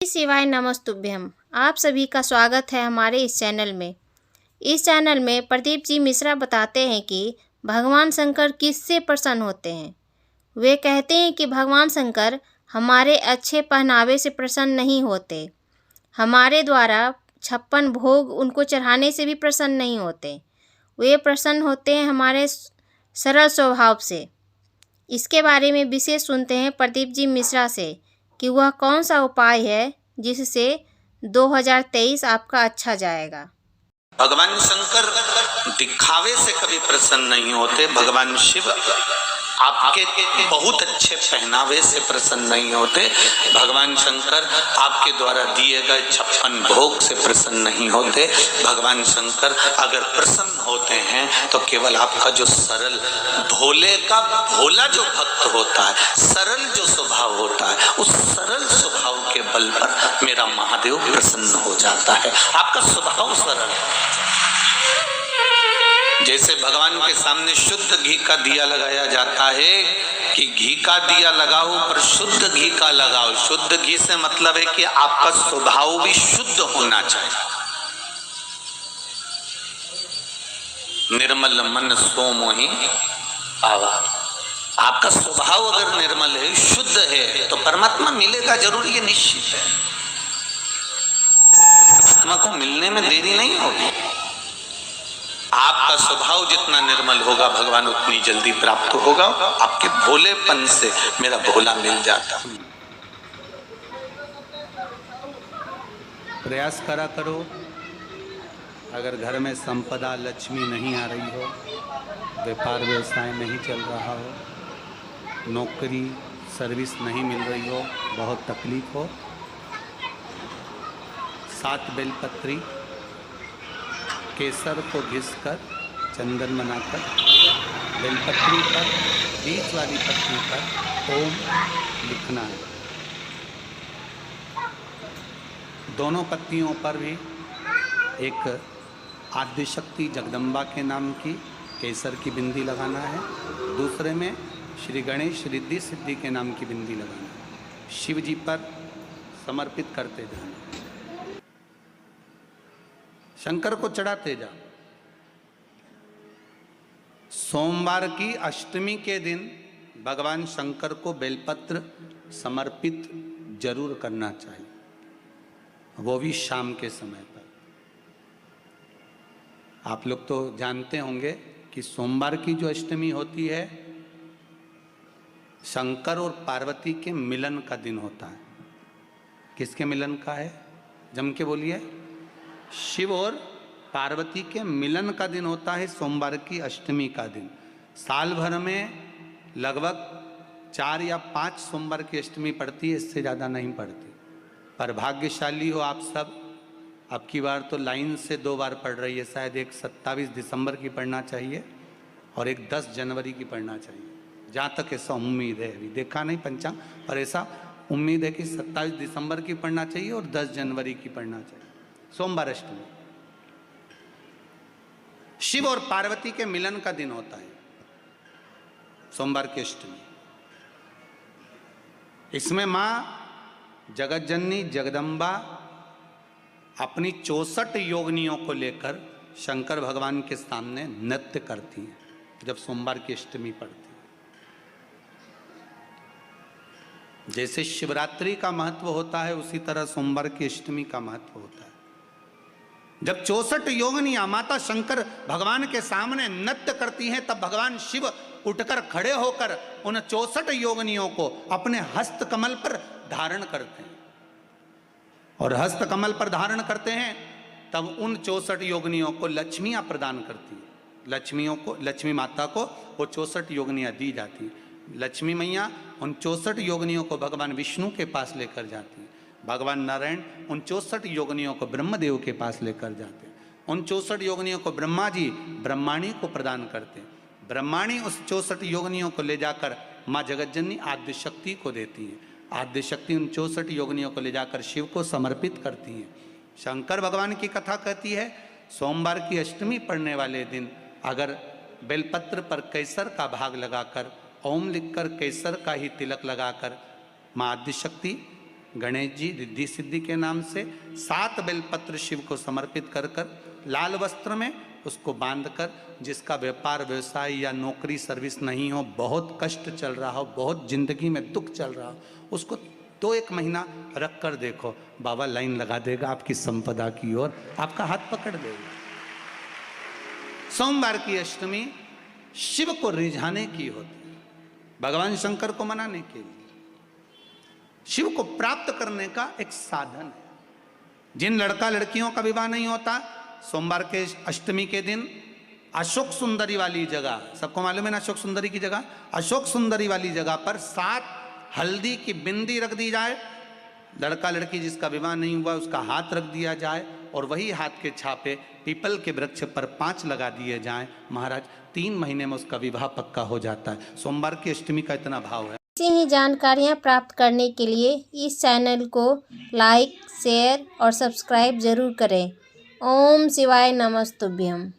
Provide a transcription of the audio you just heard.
शिवाय नमस्तुभ्यम। आप सभी का स्वागत है हमारे इस चैनल में। इस चैनल में प्रदीप जी मिश्रा बताते हैं कि भगवान शंकर किससे प्रसन्न होते हैं। वे कहते हैं कि भगवान शंकर हमारे अच्छे पहनावे से प्रसन्न नहीं होते, हमारे द्वारा 56 भोग उनको चढ़ाने से भी प्रसन्न नहीं होते। वे प्रसन्न होते हैं हमारे सरल स्वभाव से। इसके बारे में विशेष सुनते हैं प्रदीप जी मिश्रा से कि वह कौन सा उपाय है जिससे 2023 आपका अच्छा जाएगा। भगवान शंकर दिखावे से कभी प्रसन्न नहीं होते। भगवान शिव आपके बहुत अच्छे पहनावे से प्रसन्न नहीं होते। भगवान शंकर आपके द्वारा दिए गए 56 भोग से प्रसन्न नहीं होते। भगवान शंकर अगर प्रसन्न होते हैं तो केवल आपका जो सरल भोले का भोला जो भक्त होता है, सरल जो स्वभाव होता है, उस सरल स्वभाव के बल पर मेरा महादेव प्रसन्न हो जाता है। आपका स्वभाव सरल है। जैसे भगवान के सामने शुद्ध घी का दिया लगाया जाता है कि घी का दिया लगाओ पर शुद्ध घी का लगाओ। शुद्ध घी से मतलब है कि आपका स्वभाव भी शुद्ध होना चाहिए। निर्मल मन सो मोहि पावा। आपका स्वभाव अगर निर्मल है, शुद्ध है, तो परमात्मा मिलेगा जरूर, ये निश्चित है। परमात्मा को मिलने में देरी नहीं होगी। आपका स्वभाव जितना निर्मल होगा, भगवान उतनी जल्दी प्राप्त होगा। आपके भोलेपन से मेरा भोला मिल जाता। प्रयास करा करो। अगर घर में संपदा लक्ष्मी नहीं आ रही हो, व्यापार व्यवसाय नहीं चल रहा हो, नौकरी सर्विस नहीं मिल रही हो, बहुत तकलीफ हो, 7 बेलपत्री केसर को घिसकर चंदन बनाकर बेलपत्री पर, बीच वाली पत्ती पर ओम लिखना है। दोनों पत्तियों पर भी एक आद्यशक्ति जगदम्बा के नाम की केसर की बिंदी लगाना है। दूसरे में श्री गणेश रिद्धि सिद्धि के नाम की बिंदी लगाना है। शिव जी पर समर्पित करते जाना, शंकर को चढ़ाते जा। सोमवार की अष्टमी के दिन भगवान शंकर को बेलपत्र समर्पित जरूर करना चाहिए, वो भी शाम के समय पर। आप लोग तो जानते होंगे कि सोमवार की जो अष्टमी होती है, शंकर और पार्वती के मिलन का दिन होता है। किसके मिलन का है? जम के बोलिए। शिव और पार्वती के मिलन का दिन होता है सोमवार की अष्टमी का दिन। साल भर में लगभग 4 या 5 सोमवार की अष्टमी पड़ती है, इससे ज़्यादा नहीं पड़ती। पर भाग्यशाली हो आप सब, अब की बार तो लाइन से 2 बार पड़ रही है। शायद एक 27 दिसंबर की पढ़ना चाहिए और एक 10 जनवरी की पढ़ना चाहिए, जहाँ तक ऐसा उम्मीद है। अभी देखा नहीं पंचांग, पर ऐसा उम्मीद है कि 27 दिसंबर की पढ़ना चाहिए और 10 जनवरी की पढ़ना चाहिए। सोमवार अष्टमी शिव और पार्वती के मिलन का दिन होता है, सोमवार की अष्टमी। इसमें मां जगतजननी जगदम्बा अपनी 64 योगिनियों को लेकर शंकर भगवान के सामने नृत्य करती हैं जब सोमवार की अष्टमी पड़ती है। जैसे शिवरात्रि का महत्व होता है, उसी तरह सोमवार की अष्टमी का महत्व होता है। जब 64 योगिनियां माता शंकर भगवान के सामने नृत्य करती हैं, तब भगवान शिव उठकर खड़े होकर उन 64 योगिनियों को अपने हस्त कमल पर धारण करते हैं। और हस्त कमल पर धारण करते हैं तब उन 64 योगिनियों को लक्ष्मियां प्रदान करती हैं। लक्ष्मियों को, लक्ष्मी माता को वो 64 योगिनियां दी जाती हैं। लक्ष्मी मैया उन 64 योगिनियों को भगवान विष्णु के पास लेकर जाती हैं। भगवान नारायण उन 64 योगिनियों को ब्रह्मदेव के पास लेकर जाते हैं। उन 64 योगिनियों को ब्रह्मा जी ब्रह्माणी को प्रदान करते हैं। ब्रह्माणी उस 64 योगिनियों को ले जाकर माँ जगतजननी आद्यशक्ति को देती हैं। आद्यशक्ति उन 64 योगिनियों को ले जाकर शिव को समर्पित करती हैं। शंकर भगवान की कथा कहती है, सोमवार की अष्टमी पढ़ने वाले दिन अगर बेलपत्र पर केसर का भाग लगाकर, ओम लिखकर केसर का ही तिलक लगाकर माँ आद्यशक्ति गणेश जी रिद्धि सिद्धि के नाम से 7 बेलपत्र शिव को समर्पित कर कर लाल वस्त्र में उसको बांधकर, जिसका व्यापार व्यवसाय या नौकरी सर्विस नहीं हो, बहुत कष्ट चल रहा हो, बहुत जिंदगी में दुख चल रहा हो, उसको 2-1 महीना रख कर देखो, बाबा लाइन लगा देगा आपकी संपदा की ओर, आपका हाथ पकड़ देगा। सोमवार की अष्टमी शिव को रिझाने की होती है, भगवान शंकर को मनाने के लिए, शिव को प्राप्त करने का एक साधन है। जिन लड़का लड़कियों का विवाह नहीं होता, सोमवार के अष्टमी के दिन अशोक सुंदरी वाली जगह, सबको मालूम है ना अशोक सुंदरी की जगह, अशोक सुंदरी वाली जगह पर 7 हल्दी की बिंदी रख दी जाए, लड़का लड़की जिसका विवाह नहीं हुआ उसका हाथ रख दिया जाए, और वही हाथ के छापे पीपल के वृक्ष पर 5 लगा दिए जाएं, महाराज 3 महीने में उसका विवाह पक्का हो जाता है। सोमवार की अष्टमी का इतना भाव है। ऐसी ही जानकारियाँ प्राप्त करने के लिए इस चैनल को लाइक, शेयर और सब्सक्राइब जरूर करें। ओम शिवाय नमस्तुभ्यम।